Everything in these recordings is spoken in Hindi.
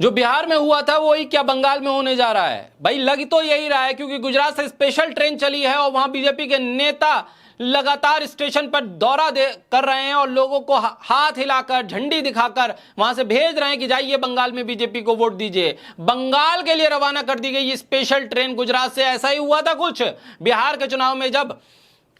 जो बिहार में हुआ था वही क्या बंगाल में होने जा रहा है? भाई लग तो यही रहा है, क्योंकि गुजरात से स्पेशल ट्रेन चली है और वहां बीजेपी के नेता लगातार स्टेशन पर दौरा कर रहे हैं और लोगों को हाथ हिलाकर झंडी दिखाकर वहां से भेज रहे हैं कि जाइए बंगाल में बीजेपी को वोट दीजिए। बंगाल के लिए रवाना कर दी गई ये स्पेशल ट्रेन गुजरात से। ऐसा ही हुआ था कुछ बिहार के चुनाव में, जब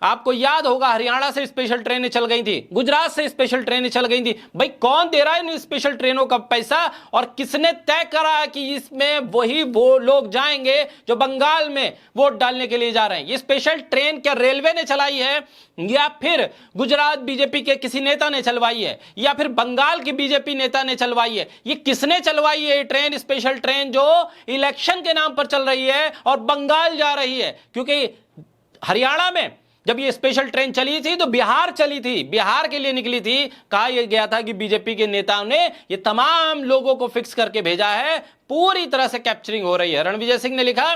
आपको याद होगा हरियाणा से स्पेशल ट्रेनें चल गई थी, गुजरात से स्पेशल ट्रेनें चल गई थी। भाई कौन दे रहा है इन स्पेशल ट्रेनों का पैसा और किसने तय करा है कि इसमें वही वो लोग जाएंगे जो बंगाल में वोट डालने के लिए जा रहे हैं? ये स्पेशल ट्रेन क्या रेलवे ने चलाई है या फिर गुजरात बीजेपी के किसी नेता ने चलवाई है या फिर बंगाल के बीजेपी नेता ने चलवाई है? ये किसने चलवाई है ट्रेन, स्पेशल ट्रेन जो इलेक्शन के नाम पर चल रही है और बंगाल जा रही है? क्योंकि हरियाणा में जब ये स्पेशल ट्रेन चली थी तो बिहार चली थी, बिहार के लिए निकली थी। कहा यह गया था कि बीजेपी के नेताओं ने ये तमाम लोगों को फिक्स करके भेजा है, पूरी तरह से कैप्चरिंग हो रही है। रणविजय सिंह ने लिखा,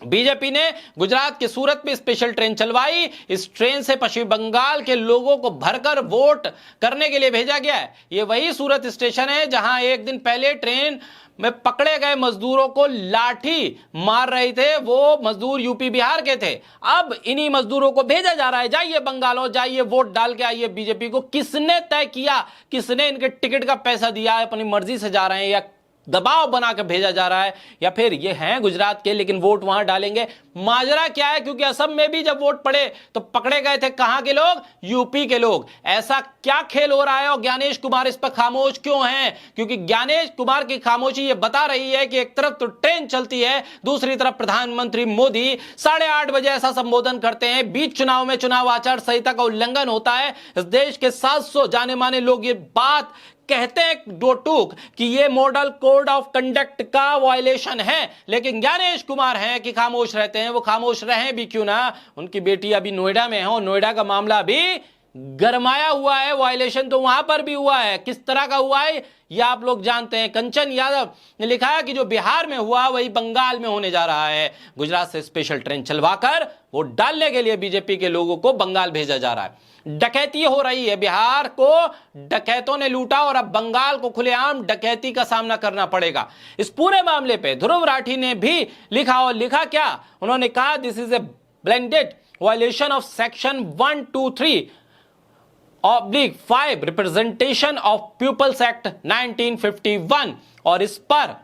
बीजेपी ने गुजरात के सूरत में स्पेशल ट्रेन चलवाई, इस ट्रेन से पश्चिम बंगाल के लोगों को भरकर वोट करने के लिए भेजा गया है। ये वही सूरत स्टेशन है जहां एक दिन पहले ट्रेन में पकड़े गए मजदूरों को लाठी मार रहे थे, वो मजदूर यूपी बिहार के थे। अब इन्हीं मजदूरों को भेजा जा रहा है, जाइए बंगाल, जाइए वोट डाल के आइए बीजेपी को। किसने तय किया, किसने इनके टिकट का पैसा दिया है? अपनी मर्जी से जा रहे हैं या दबाव बना के भेजा जा रहा है, या फिर ये हैं गुजरात के लेकिन वोट वहां डालेंगे? माजरा क्या है? क्योंकि असम में भी जब वोट पड़े तो पकड़े गए थे कहां के लोग? यूपी के लोग। ऐसा क्या खेल हो रहा है और ज्ञानेश कुमार इस पर खामोश क्यों हैं? क्योंकि ज्ञानेश कुमार की खामोशी ये बता रही है कि एक तरफ तो ट्रेन चलती है, दूसरी तरफ प्रधानमंत्री मोदी 8:30 बजे ऐसा संबोधन करते हैं, बीच चुनाव में चुनाव आचार संहिता का उल्लंघन होता है। इस देश के 700 जाने माने लोग ये बात कहते हैं दो टूक कि ये मॉडल कोड ऑफ कंडक्ट का वायलेशन है, लेकिन ज्ञानेश कुमार हैं कि खामोश रहते हैं। वो खामोश रहें भी क्यों ना, उनकी बेटी अभी नोएडा में है और नोएडा का मामला अभी गरमाया हुआ है। वायलेशन तो वहां पर भी हुआ है, किस तरह का हुआ है ये आप लोग जानते हैं। कंचन यादव ने लिखा है कि जो बिहार में हुआ वही बंगाल में होने जा रहा है। गुजरात से स्पेशल ट्रेन चलवाकर वो डालने के लिए बीजेपी के लोगों को बंगाल भेजा जा रहा है। डकैती हो रही है, बिहार को डकैतों ने लूटा और अब बंगाल को खुलेआम डकैती का सामना करना पड़ेगा। इस पूरे मामले पे ध्रुव राठी ने भी लिखा, और लिखा क्या उन्होंने कहा, this is a blended violation of section 123/5 representation of people's act 1951। और इस पर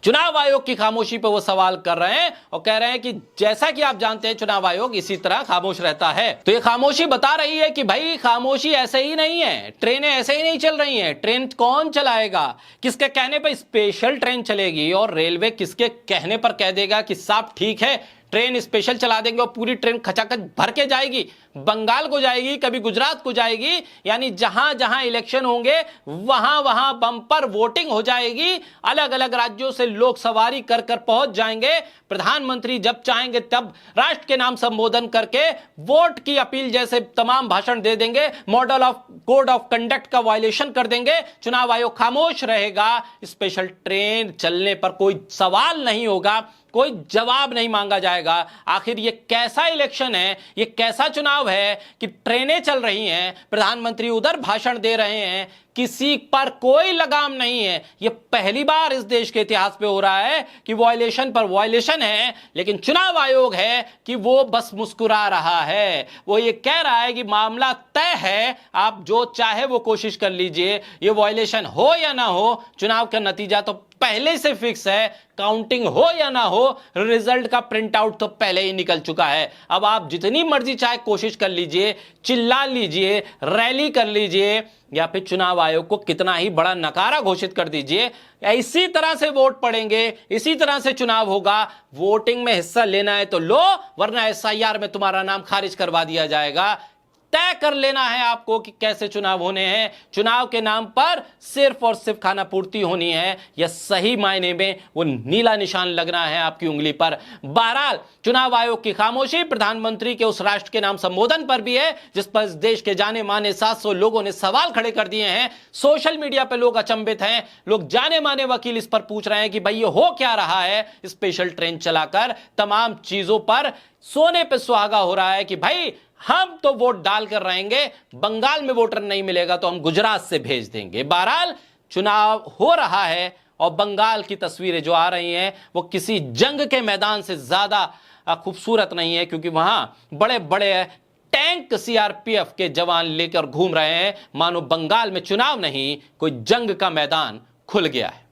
चुनाव आयोग की खामोशी पर वो सवाल कर रहे हैं और कह रहे हैं कि जैसा कि आप जानते हैं चुनाव आयोग इसी तरह खामोश रहता है। तो ये खामोशी बता रही है कि भाई खामोशी ऐसे ही नहीं है, ट्रेनें ऐसे ही नहीं चल रही हैं। ट्रेन कौन चलाएगा? किसके कहने पर स्पेशल ट्रेन चलेगी और रेलवे किसके कहने पर कह देगा कि साहब ठीक है ट्रेन स्पेशल चला देंगे और पूरी ट्रेन खचाखच भर के जाएगी, बंगाल को जाएगी, कभी गुजरात को जाएगी, यानी जहां जहां इलेक्शन होंगे वहां वहां बम्पर वोटिंग हो जाएगी। अलग अलग राज्यों से लोग सवारी कर कर पहुंच जाएंगे। प्रधानमंत्री जब चाहेंगे तब राष्ट्र के नाम संबोधन करके वोट की अपील जैसे तमाम भाषण दे देंगे, model of code of conduct का वायलेशन कर देंगे। चुनाव आयोग खामोश रहेगा, स्पेशल ट्रेन चलने पर कोई सवाल नहीं होगा, कोई जवाब नहीं मांगा जाएगा। आखिर ये कैसा इलेक्शन है, ये कैसा चुनाव है कि ट्रेनें चल रही हैं, प्रधानमंत्री उधर भाषण दे रहे हैं, किसी पर कोई लगाम नहीं है। ये पहली बार इस देश के इतिहास पे हो रहा है कि वायलेशन पर वायलेशन है, लेकिन चुनाव आयोग है कि वो बस मुस्कुरा रहा है। वो ये कह रहा है कि मामला तय है, आप जो चाहे वो कोशिश कर लीजिए, ये वायलेशन हो या ना हो, चुनाव का नतीजा तो पहले से फिक्स है। काउंटिंग हो या ना हो, रिजल्ट का प्रिंट आउट तो पहले ही निकल चुका है। अब आप जितनी मर्जी चाहे कोशिश कर लीजिए, चिल्ला लीजिए, रैली कर लीजिए, या फिर चुनाव आयोग को कितना ही बड़ा नकारा घोषित कर दीजिए, इसी तरह से वोट पड़ेंगे, इसी तरह से चुनाव होगा। वोटिंग में हिस्सा लेना है तो लो, वरना एसआईआर में तुम्हारा नाम खारिज करवा दिया जाएगा। तय कर लेना है आपको कि कैसे चुनाव होने हैं। चुनाव के नाम पर सिर्फ और सिर्फ खाना पूर्ति होनी है, या सही मायने में वो नीला निशान लगना है आपकी उंगली पर। बहरहाल चुनाव आयोग की खामोशी प्रधानमंत्री के उस राष्ट्र के नाम संबोधन पर भी है जिस पर इस देश के जाने माने 700 लोगों ने सवाल खड़े कर दिए हैं। सोशल मीडिया पे लोग अचंभित हैं, लोग जाने माने वकील इस पर पूछ रहे हैं कि भाई ये हो क्या रहा है। स्पेशल ट्रेन चलाकर तमाम चीजों पर सोने पे सुहागा हो रहा है कि भाई हम तो वोट डाल कर रहेंगे, बंगाल में वोटर नहीं मिलेगा तो हम गुजरात से भेज देंगे। बहरहाल चुनाव हो रहा है और बंगाल की तस्वीरें जो आ रही हैं वो किसी जंग के मैदान से ज्यादा खूबसूरत नहीं है, क्योंकि वहां बड़े बड़े टैंक सीआरपीएफ के जवान लेकर घूम रहे हैं, मानो बंगाल में चुनाव नहीं कोई जंग का मैदान खुल गया है।